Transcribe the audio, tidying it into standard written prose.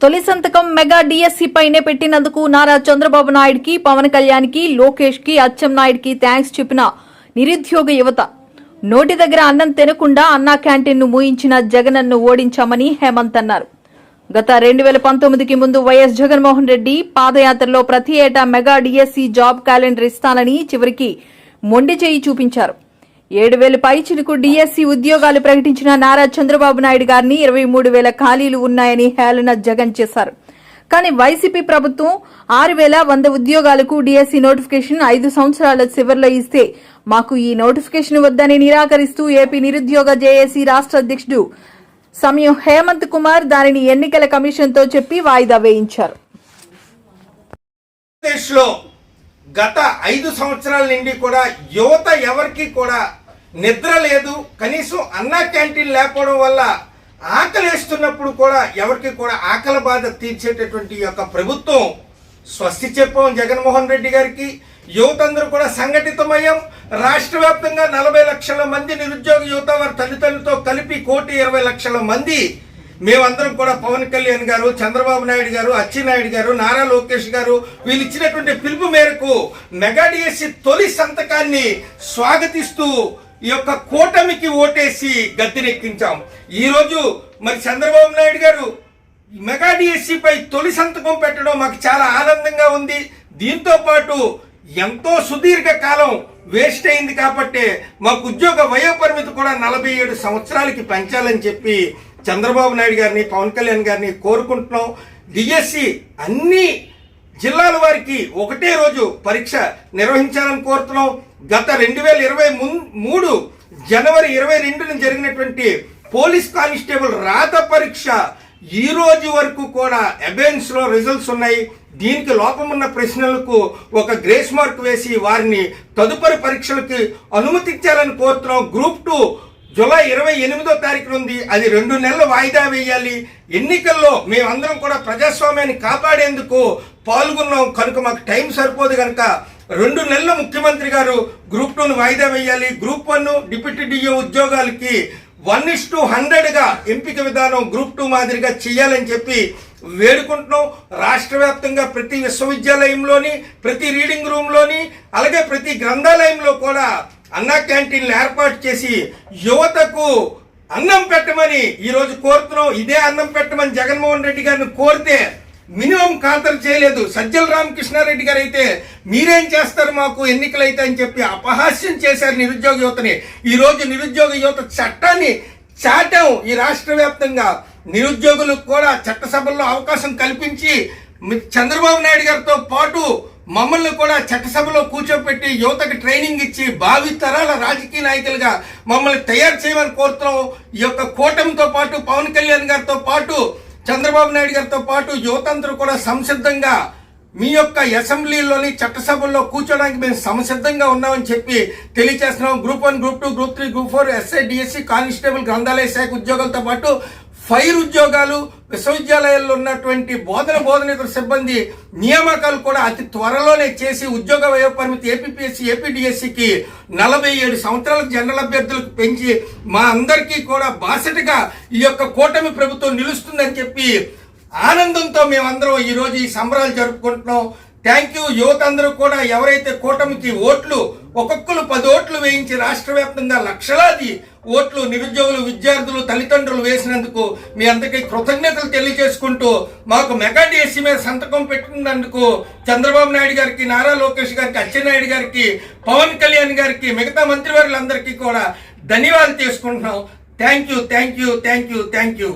తొలి సంతకం mega DSC పైనే పెట్టినందుకు నారా చంద్రబాబు నాయుడుకి, పవన్ కళ్యాణ్కి, లోకేష్కి, అచ్చెన్నాయుడుకి థ్యాంక్స్ చెప్పిన నిరుద్యోగ యువత. నోటి దగ్గర అన్నం తినకుండా అన్నా క్యాంటీన్ను మూయించిన జగన్ను ఓడించామని హేమంత్ అన్నారు. గత 2019కి ముందు వైఎస్ జగన్మోహన్ రెడ్డి పాదయాత్రలో ప్రతి ఏటా మెగా డిఎస్సి జాబ్ క్యాలెండర్ ఇస్తానని చివరికి మొండి చేయి చూపించారు. 7,000 పైచిలకు డిఎస్సి ఉద్యోగాలు ప్రకటించిన నారా చంద్రబాబు నాయుడు గారిని 23,000 ఖాళీలు ఉన్నాయని హేళన జగన్ చేశారు. కానీ వైసీపీ ప్రభుత్వం 6,100 ఉద్యోగాలకు డిఎస్సి నోటిఫికేషన్ 5 సంవత్సరాల చివరిలో ఇస్తే మాకు ఈ నోటిఫికేషన్ వద్దని నిరాకరిస్తూ ఏపీ నిరుద్యోగ జేఏసీ రాష్ట్ర అధ్యక్షుడు సమయం హేమంత్ కుమార్ దానిని ఎన్నికల కమిషన్తో చెప్పి వాయిదా వేయించారు. గత 5 సంవత్సరాల నుండి కూడా యువత ఎవరికి కూడా నిద్ర లేదు. కనీసం అన్నా క్యాంటీన్ లేకపోవడం వల్ల ఆకలేస్తున్నప్పుడు కూడా ఎవరికి కూడా ఆకలి బాధ తీర్చేటటువంటి యొక్క ప్రభుత్వం. స్వస్తి చెప్పాం జగన్మోహన్ రెడ్డి గారికి. యువత అందరూ కూడా సంఘటితమయ్యాం. రాష్ట్ర వ్యాప్తంగా 40 లక్షల మంది నిరుద్యోగ యువత వారి తల్లిదండ్రులతో కలిపి 1,20,00,000 మంది మేమందరం కూడా పవన్ కళ్యాణ్ గారు, చంద్రబాబు నాయుడు గారు, అచ్చెన్నాయుడు గారు, నారా లోకేష్ గారు వీళ్ళు ఇచ్చినటువంటి పిలుపు మేరకు మెగా డిఎస్సి తొలి సంతకాన్ని స్వాగతిస్తూ ఈ యొక్క కూటమికి ఓటేసి గద్దెనెక్కించాం. ఈరోజు మరి చంద్రబాబు నాయుడు గారు మెగా డిఎస్సి పై తొలి సంతకం పెట్టడం మాకు చాలా ఆనందంగా ఉంది. దీంతో పాటు ఎంతో సుదీర్ఘ కాలం వేస్ట్ అయింది కాబట్టి మాకు ఉద్యోగ వయోపరిమితి కూడా 47 సంవత్సరాలకి పెంచాలని చెప్పి చంద్రబాబు నాయుడు గారిని, పవన్ కళ్యాణ్ గారిని కోరుకుంటున్నాం. డిఎస్సి అన్ని జిల్లాల వారికి ఒకటే రోజు పరీక్ష నిర్వహించాలని కోరుతున్నాం. గత 2023 జనవరి 22న జరిగినటువంటి పోలీస్ కానిస్టేబుల్ రాత పరీక్ష ఈ రోజు వరకు కూడా అబెన్స్ లో రిజల్ట్స్ ఉన్నాయి. దీనికి లోపమున్న ప్రశ్నలకు ఒక గ్రేస్ మార్క్ వేసి వారిని తదుపరి పరీక్షలకి అనుమతించాలని కోరుతున్నాం. గ్రూప్ 2 జూలై 28వ తారీఖున ఉంది. అది 2 నెలలు వాయిదా వేయాలి. ఎన్నికల్లో మేమందరం కూడా ప్రజాస్వామ్యాన్ని కాపాడేందుకు పాల్గొన్నాం కనుక మాకు టైం సరిపోదు కనుక 2 నెలలు ముఖ్యమంత్రి గారు గ్రూప్ 2ను వాయిదా వేయాలి. గ్రూప్ 1 డిప్యూటీ డిఓ ఉద్యోగాలకి 1:100గా ఎంపిక విధానం గ్రూప్ 2 మాదిరిగా చేయాలని చెప్పి వేడుకుంటున్నాం. రాష్ట్ర వ్యాప్తంగా ప్రతి విశ్వవిద్యాలయంలోని, ప్రతి రీడింగ్ రూమ్లోని, అలాగే ప్రతి గ్రంథాలయంలో కూడా అన్నా క్యాంటీన్లు ఏర్పాటు చేసి యువతకు అన్నం పెట్టమని ఈరోజు కోరుతున్నాం. ఇదే అన్నం పెట్టమని జగన్మోహన్ రెడ్డి గారిని కోరితే మినిమం ఖాతరు చేయలేదు. సజ్జల రామకృష్ణారెడ్డి గారు అయితే మీరేం చేస్తారు మాకు ఎన్నికలైతే అని చెప్పి అపహాస్యం చేశారు నిరుద్యోగ యువతని. ఈరోజు నిరుద్యోగ యువత చట్టాన్ని చాటాం. ఈ రాష్ట్ర వ్యాప్తంగా నిరుద్యోగులకు కూడా చట్టసభల్లో అవకాశం కల్పించి చంద్రబాబు నాయుడు గారితో పాటు మమ్మల్ని కూడా చట్టసభలో కూర్చోపెట్టి యువతకి ట్రైనింగ్ ఇచ్చి భావితరాల రాజకీయ నాయకులుగా మమ్మల్ని తయారు చేయమని కోరుతున్నాం. ఈ యొక్క కూటమితో పాటు పవన్ కళ్యాణ్ గారితో పాటు చంద్రబాబు నాయుడు గారితో పాటు యువతందరూ కూడా సంసిద్ధంగా మీ యొక్క అసెంబ్లీలోని చట్టసభల్లో కూర్చోడానికి మేము సంసిద్ధంగా ఉన్నామని చెప్పి తెలియజేస్తున్నాం. Group 1, group 2, group 3, group 4, SI, DSC, constable, గ్రంథాలయ శాఖ ఉద్యోగాలతో పాటు ఫైర్ ఉద్యోగాలు, విశ్వవిద్యాలయాల్లో ఉన్నటువంటి బోధనేతర సిబ్బంది నియామకాలు కూడా అతి త్వరలోనే చేసి ఉద్యోగ వయోపరిమితి ఏపీపీఎస్సీ, ఏపీడిఎస్సికి 47 సంవత్సరాలకు జనరల్ అభ్యర్థులకు పెంచి మా అందరికీ కూడా బాసటగా ఈ యొక్క కూటమి ప్రభుత్వం నిలుస్తుందని చెప్పి ఆనందంతో మేమందరం ఈరోజు ఈ సంబరాలు జరుపుకుంటున్నాం. Thank you. యువత అందరూ కూడా ఎవరైతే కూటమికి ఓట్లు ఒక్కొక్కరు 10 ఓట్లు వేయించి రాష్ట్ర వ్యాప్తంగా లక్షలాది ఓట్లు నిరుద్యోగులు, విద్యార్థులు, తల్లిదండ్రులు వేసినందుకు మీ అందరికీ కృతజ్ఞతలు తెలియజేసుకుంటూ మాకు మెగా డిఎస్సి మీద సంతకం పెట్టుకున్నందుకు చంద్రబాబు నాయుడు గారికి, నారా లోకేష్ గారికి, అచ్చెన్నాయుడు గారికి, పవన్ కళ్యాణ్ గారికి, మిగతా మంత్రివర్యులందరికీ కూడా ధన్యవాదాలు చేసుకుంటున్నాం. Thank you.